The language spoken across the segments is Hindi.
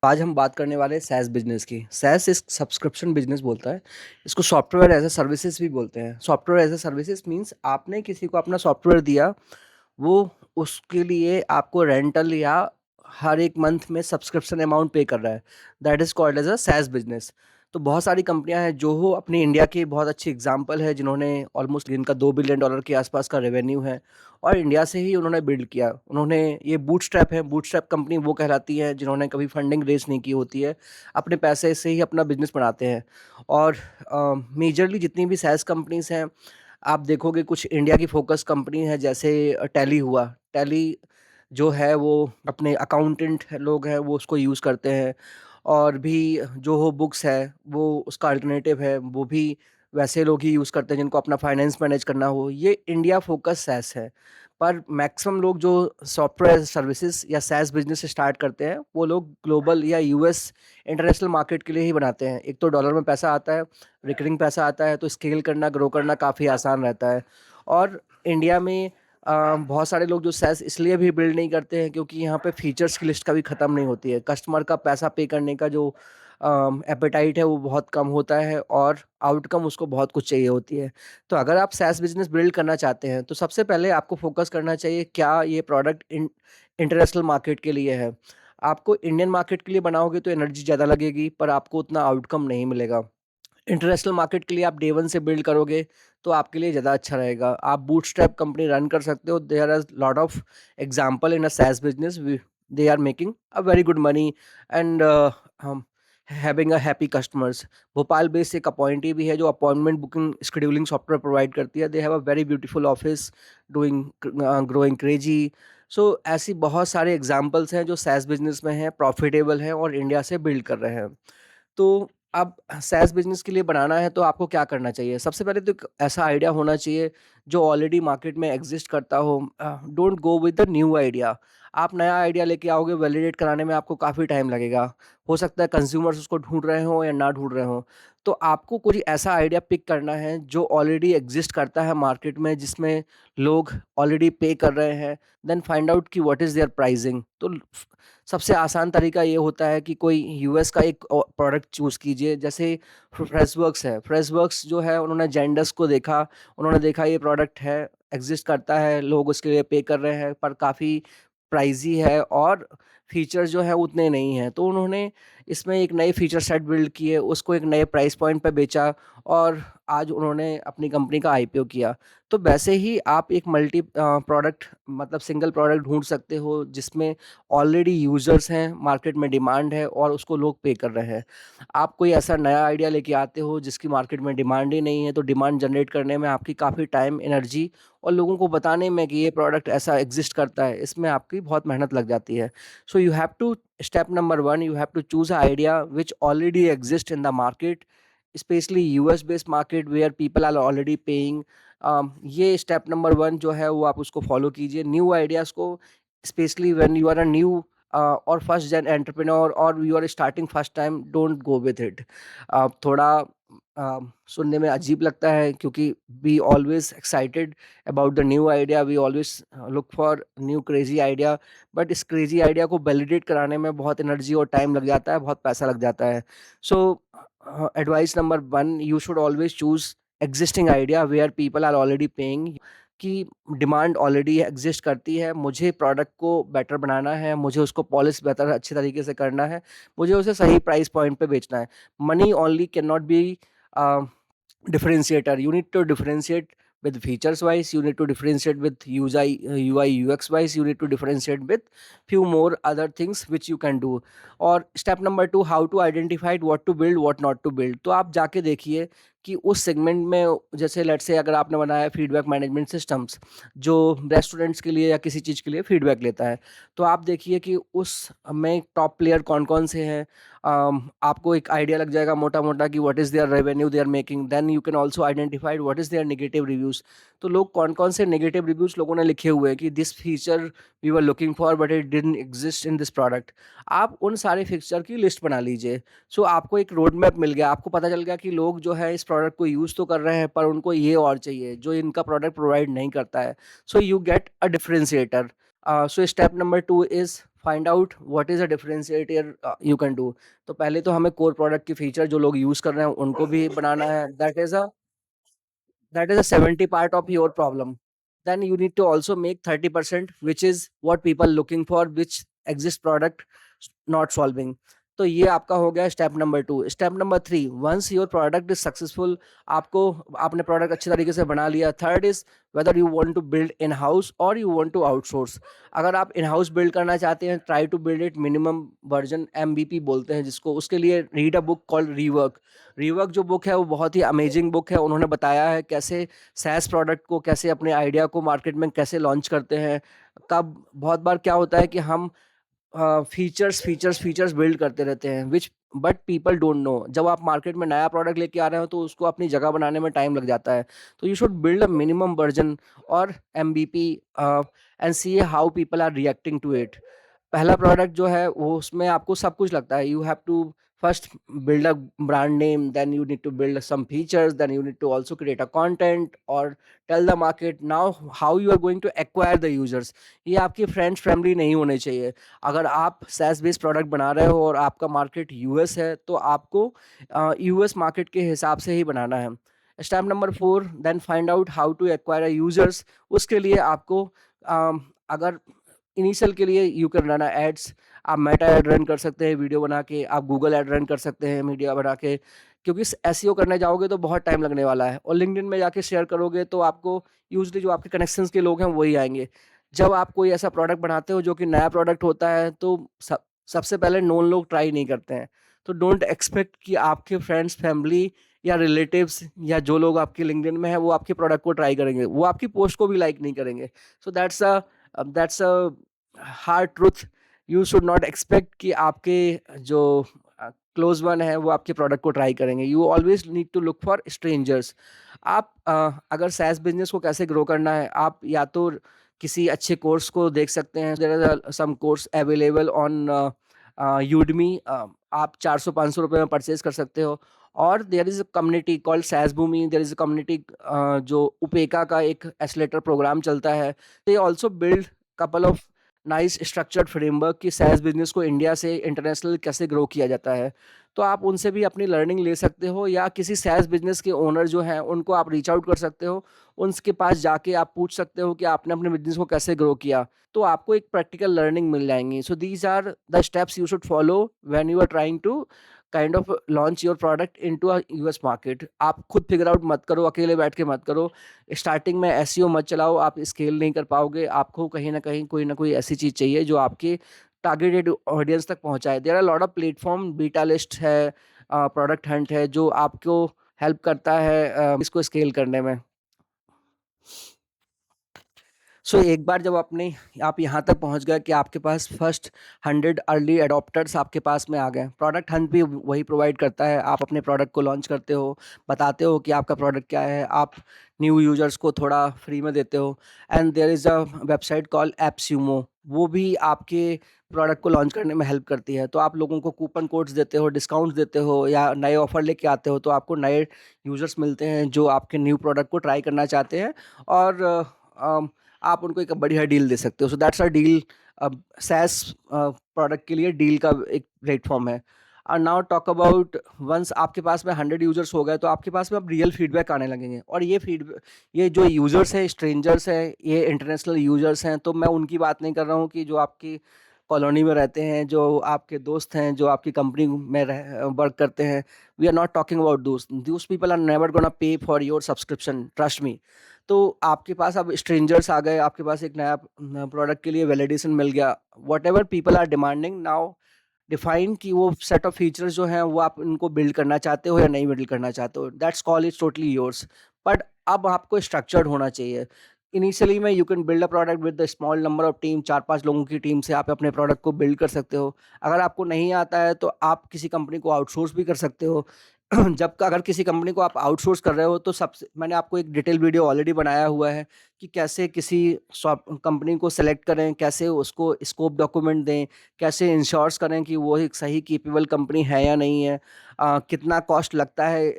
आज हम बात करने वाले हैं सैस बिजनेस की। सैस इस सब्सक्रिप्शन बिजनेस बोलता है। इसको सॉफ्टवेयर एज अ सर्विसेज भी बोलते हैं। Software as a services means आपने किसी को अपना सॉफ्टवेयर दिया, वो उसके लिए आपको रेंटल या हर एक मंथ में सब्सक्रिप्शन अमाउंट पे कर रहा है। That is called as a SaaS business. तो बहुत सारी कंपनियां हैं जो हो अपनी इंडिया की बहुत अच्छी एग्जांपल है, जिन्होंने ऑलमोस्ट जिनका $2 बिलियन के आसपास का रेवेन्यू है और इंडिया से ही उन्होंने बिल्ड किया। उन्होंने ये बूटस्ट्रैप है, बूटस्ट्रैप कंपनी वो कहलाती है जिन्होंने कभी फंडिंग रेज नहीं की होती है, अपने पैसे से ही अपना बिजनेस बनाते हैं। और मेजरली जितनी भी सैस कंपनीज हैं, आप देखोगे कुछ इंडिया की फोकस कंपनी है, जैसे टैली हुआ। टैली जो है वो अपने अकाउंटेंट लोग हैं वो उसको यूज़ करते हैं। और भी जो हो बुक्स है वो उसका अल्टरनेटिव है, वो भी वैसे लोग ही यूज़ करते हैं जिनको अपना फाइनेंस मैनेज करना हो। ये इंडिया फोकस सैस है। पर मैक्सिमम लोग जो सॉफ्टवेयर सर्विसेज या सैस बिजनेस स्टार्ट करते हैं वो लोग ग्लोबल या यूएस इंटरनेशनल मार्केट के लिए ही बनाते हैं। एक तो डॉलर में पैसा आता है, रिकरिंग पैसा आता है, तो स्केल करना ग्रो करना काफ़ी आसान रहता है। और इंडिया में बहुत सारे लोग जो सैस इसलिए भी बिल्ड नहीं करते हैं क्योंकि यहाँ पे फीचर्स की लिस्ट कभी ख़त्म नहीं होती है। कस्टमर का पैसा पे करने का जो एपेटाइट है वो बहुत कम होता है और आउटकम उसको बहुत कुछ चाहिए होती है। तो अगर आप सैस बिजनेस बिल्ड करना चाहते हैं तो सबसे पहले आपको फोकस करना चाहिए क्या ये प्रोडक्ट इंटरनेशनल मार्केट के लिए है। आपको इंडियन मार्केट के लिए बनाओगे तो एनर्जी ज़्यादा लगेगी पर आपको उतना आउटकम नहीं मिलेगा। इंटरनेशनल मार्केट के लिए आप डे वन से बिल्ड करोगे तो आपके लिए ज़्यादा अच्छा रहेगा। आप बूटस्ट्रैप कंपनी रन कर सकते हो। There are lot of example in a SaaS business. They are making a very good money and having a happy customers. Bhopal based एक अपॉइंटी भी है जो appointment booking scheduling software provide करती है। They have a very beautiful office doing growing crazy. So ऐसी बहुत सारे एग्जाम्पल्स हैं जो सैस बिजनेस में हैं, प्रॉफिटेबल हैं और इंडिया से बिल्ड कर रहे हैं। तो अब सैस बिजनेस के लिए बनाना है तो आपको क्या करना चाहिए? सबसे पहले तो एक ऐसा आइडिया होना चाहिए जो ऑलरेडी मार्केट में एग्जिस्ट करता हो। Don't go with the new idea. आप नया आइडिया लेके आओगे, वैलिडेट कराने में आपको काफ़ी टाइम लगेगा। हो सकता है कंज्यूमर्स उसको ढूंढ रहे हो या ना ढूंढ रहे हो। तो आपको कोई ऐसा आइडिया पिक करना है जो ऑलरेडी एग्जिस्ट करता है मार्केट में, जिसमें लोग ऑलरेडी पे कर रहे हैं। देन फाइंड आउट कि व्हाट इज़ देयर प्राइसिंग। तो सबसे आसान तरीका ये होता है कि कोई यूएस का एक प्रोडक्ट चूज़ कीजिए। जैसे फ्रेशवर्क्स है। फ्रेशवर्क्स जो है उन्होंने जेंडस को देखा, उन्होंने देखा ये प्रोडक्ट है, एग्जिस्ट करता है, लोग उसके लिए पे कर रहे हैं पर काफ़ी प्राइजी है और फीचर्स जो है उतने नहीं हैं। तो उन्होंने इसमें एक नए फीचर सेट बिल्ड किए, उसको एक नए प्राइस पॉइंट पे बेचा और आज उन्होंने अपनी कंपनी का आईपीओ किया। तो वैसे ही आप एक मल्टी प्रोडक्ट मतलब सिंगल प्रोडक्ट ढूंढ सकते हो जिसमें ऑलरेडी यूजर्स हैं, मार्केट में डिमांड है और उसको लोग पे कर रहे हैं। आप कोई ऐसा नया आइडिया लेके आते हो जिसकी मार्केट में डिमांड ही नहीं है, तो डिमांड जनरेट करने में आपकी काफ़ी टाइम, एनर्जी और लोगों को बताने में कि ये प्रोडक्ट ऐसा एग्जिस्ट करता है, इसमें आपकी बहुत मेहनत लग जाती है। So you have to step number one, you have to choose a idea which already exist in the market, specially US based market where people are already paying. ये स्टेप नंबर वन जो है वो आप उसको फॉलो कीजिए। न्यू आइडियाज़ को, specially when you are a new और फर्स्ट जेन एंटरप्रेन्योर और you are starting first time, don't go with it. थोड़ा सुनने में अजीब लगता है क्योंकि we always excited about the new idea, we always look for new crazy idea. But इस क्रेजी आइडिया को वैलिडेट कराने में बहुत एनर्जी और टाइम लग जाता है, बहुत पैसा लग जाता है। So advice number one, you should always choose existing idea where people are already paying. कि डिमांड ऑलरेडी एग्जिस्ट करती है, मुझे प्रोडक्ट को बेटर बनाना है, मुझे उसको पॉलिश बेहतर अच्छे तरीके से करना है, मुझे उसे सही प्राइस पॉइंट पे बेचना है। Money only can not be differentiator. You need to differentiate with features wise, you need to differentiate with UI UX wise, you need to differentiate with few more other things which you can do. और step number two, how to identify what to build, what not to build. तो आप जाके देखिए कि उस सेगमेंट में, जैसे लेट्स से अगर आपने बनाया फीडबैक मैनेजमेंट सिस्टम्स जो रेस्टोरेंट्स के लिए या किसी चीज़ के लिए फीडबैक लेता है, तो आप देखिए कि उस में टॉप प्लेयर कौन कौन से हैं। आपको एक आइडिया लग जाएगा मोटा मोटा कि what is their revenue they are making. Then you can also identified what is their negative reviews. तो लोग कौन कौन से नेगेटिव रिव्यूज़ लोगों ने लिखे हुए हैं कि this feature we were looking for but it didn't exist in this product. आप उन सारे फीचर की लिस्ट बना लीजिए। सो आपको एक रोड मैप मिल गया, आपको पता चल गया कि लोग जो है इस प्रोडक्ट को यूज़ तो कर रहे हैं पर उनको ये और चाहिए जो इनका प्रोडक्ट प्रोवाइड नहीं करता है। So you get a differentiator. So step number two is find out what is a differentiator you can do. तो पहले तो हमें कोर प्रोडक्ट की फीचर जो लोग यूज कर रहे हैं उनको भी बनाना है, that is a 70 part of your problem. Then you need to also make 30%, which is what people looking for, which exist product not solving. तो ये आपका हो गया step number 2। Step number 3, once your product is successful, आपको आपने प्रोडक्ट अच्छे तरीके से बना लिया। Third is whether you want to build in house और यू वांट टू आउटसोर्स। अगर आप इन हाउस बिल्ड करना चाहते हैं, try to build it minimum version, MVP बोलते हैं जिसको। उसके लिए read a book called Rework. Rework जो बुक है वो बहुत ही अमेजिंग बुक है। उन्होंने बताया है कैसे सैस प्रोडक्ट को, कैसे अपने आइडिया को मार्केट में कैसे लॉन्च करते हैं। कब बहुत बार क्या होता है कि हम फीचर्स फीचर्स फीचर्स बिल्ड करते रहते हैं, विच बट पीपल डोंट नो। जब आप मार्केट में नया प्रोडक्ट लेके आ रहे हो तो उसको अपनी जगह बनाने में टाइम लग जाता है। तो you should build a minimum version और MVP, and see how people are reacting to it. पहला प्रोडक्ट जो है वो उसमें आपको सब कुछ लगता है। You have to first build a brand name, then you need to build some features, then you need to also create a content or tell the market now how you are going to acquire the users। ये आपकी फ्रेंड्स फैमिली नहीं होने चाहिए। अगर आप SaaS बेस्ड प्रोडक्ट बना रहे हो और आपका मार्केट US है तो आपको US मार्केट के हिसाब से ही बनाना है। Step number 4, then find out how to acquire users. उसके लिए आपको अगर इनिशियल के लिए यू कैन रन एड्स। आप मेटा ऐड रन कर सकते हैं वीडियो बना के, आप गूगल ऐड रन कर सकते हैं मीडिया बना के, क्योंकि एसईओ करने जाओगे तो बहुत टाइम लगने वाला है। और लिंक्डइन में जाके शेयर करोगे तो आपको यूजली जो आपके कनेक्शंस के लोग हैं वही आएंगे। जब आप कोई ऐसा प्रोडक्ट बनाते हो जो कि नया प्रोडक्ट होता है तो सबसे पहले नॉन लोग ट्राई नहीं करते हैं। तो डोंट एक्सपेक्ट कि आपके फ्रेंड्स फैमिली या रिलेटिव्स या जो लोग आपके लिंक्डइन में है वो आपके प्रोडक्ट को ट्राई करेंगे, वो आपकी पोस्ट को भी लाइक नहीं करेंगे। So that's a hard truth. You should not expect कि आपके जो क्लोज वन है वो आपके प्रोडक्ट को ट्राई करेंगे। You always need to look for strangers. आप अगर सैस बिजनेस को कैसे ग्रो करना है, आप या तो किसी अच्छे कोर्स को देख सकते हैं। There are some course available on Udemy. आप 400-500 रुपये में परचेज कर सकते हो। और there is a community called SaaS Boomi. There is a community जो उपेका का एक एसलेटर प्रोग्राम चलता है। They also build couple of nice structured framework कि सैस बिजनेस को इंडिया से इंटरनेशनल कैसे ग्रो किया जाता है। तो आप उनसे भी अपनी लर्निंग ले सकते हो, या किसी सैस बिजनेस के ओनर जो हैं उनको आप रीच आउट कर सकते हो। उनके पास जाके आप पूछ सकते हो कि आपने अपने बिजनेस को कैसे ग्रो किया। तो आपको एक प्रैक्टिकल लर्निंग मिल जाएंगी। So these are the steps you should follow when you are trying to kind of launch your product into a US market. आप खुद फिगर आउट मत करो, अकेले बैठ के मत करो। स्टार्टिंग में एसईओ मत चलाओ, आप स्केल नहीं कर पाओगे। आपको कहीं ना कोई ऐसी चीज़ चाहिए जो आपके टारगेटेड ऑडियंस तक पहुंचाए। There are lot of platform, beta list है, प्रोडक्ट हंट है, जो आपको हेल्प करता है इसको स्केल करने में। सो एक बार जब आप यहाँ तक पहुँच गए कि आपके पास फर्स्ट 100 अर्ली अडॉप्टर्स आपके पास में आ गए, प्रोडक्ट हंट भी वही प्रोवाइड करता है। आप अपने प्रोडक्ट को लॉन्च करते हो, बताते हो कि आपका प्रोडक्ट क्या है, आप न्यू यूजर्स को थोड़ा फ्री में देते हो। And there is a website call AppSumo, वो भी आपके प्रोडक्ट को लॉन्च करने में हेल्प करती है। तो आप लोगों को कूपन कोड्स देते हो, डिस्काउंट्स देते हो, या नए ऑफर लेके आते हो तो आपको नए यूजर्स मिलते हैं जो आपके न्यू प्रोडक्ट को ट्राई करना चाहते हैं। और आप उनको एक बढ़िया डील दे सकते हो। So that's a deal. अब सैस प्रोडक्ट के लिए डील का एक प्लेटफॉर्म है। और नाउ टॉक अबाउट, वंस आपके पास में 100 यूजर्स हो गए तो आपके पास में अब रियल फीडबैक आने लगेंगे। और ये जो यूजर्स हैं, स्ट्रेंजर्स हैं, ये इंटरनेशनल यूजर्स हैं। तो मैं उनकी बात नहीं कर रहा हूँ कि जो आपकी कॉलोनी में रहते हैं, जो आपके दोस्त हैं, जो आपकी कंपनी में वर्क करते हैं। We are not talking about दोस्त people are never gonna pay for your subscription, trust me. तो आपके पास अब स्ट्रेंजर्स आ गए, आपके पास एक नया प्रोडक्ट के लिए वैलिडेशन मिल गया। Whatever people are demanding now, define कि वो सेट ऑफ फीचर्स जो हैं वो आप इनको बिल्ड करना चाहते हो या नहीं बिल्ड करना चाहते हो। That's call is totally yours. But अब आपको स्ट्रक्चर्ड होना चाहिए। इनिशियली में you can build a product with the small number of team, 4-5 लोगों की टीम से आप अपने प्रोडक्ट को बिल्ड कर सकते हो। अगर आपको नहीं आता है तो आप किसी कंपनी को आउटसोर्स भी कर सकते हो। अगर किसी कंपनी को आप आउटसोर्स कर रहे हो तो सबसे मैंने आपको एक डिटेल वीडियो ऑलरेडी बनाया हुआ है कि कैसे किसी कंपनी को सेलेक्ट करें, कैसे उसको स्कोप डॉक्यूमेंट दें, कैसे इंश्योर्स करें कि वो एक सही केपेबल कंपनी है या नहीं है, कितना कॉस्ट लगता है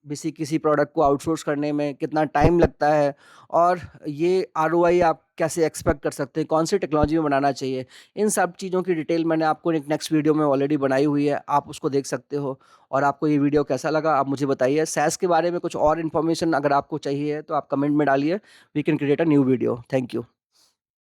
किसी प्रोडक्ट को आउटसोर्स करने में कितना टाइम लगता है, और ये आरओआई आप कैसे एक्सपेक्ट कर सकते हैं, कौन सी टेक्नोलॉजी में बनाना चाहिए। इन सब चीज़ों की डिटेल मैंने आपको एक नेक्स्ट वीडियो में ऑलरेडी बनाई हुई है, आप उसको देख सकते हो। और आपको ये वीडियो कैसा लगा आप मुझे बताइए। सैस के बारे में कुछ और इन्फॉर्मेशन अगर आपको चाहिए तो आप कमेंट में डालिए, we can create a new video. Thank you.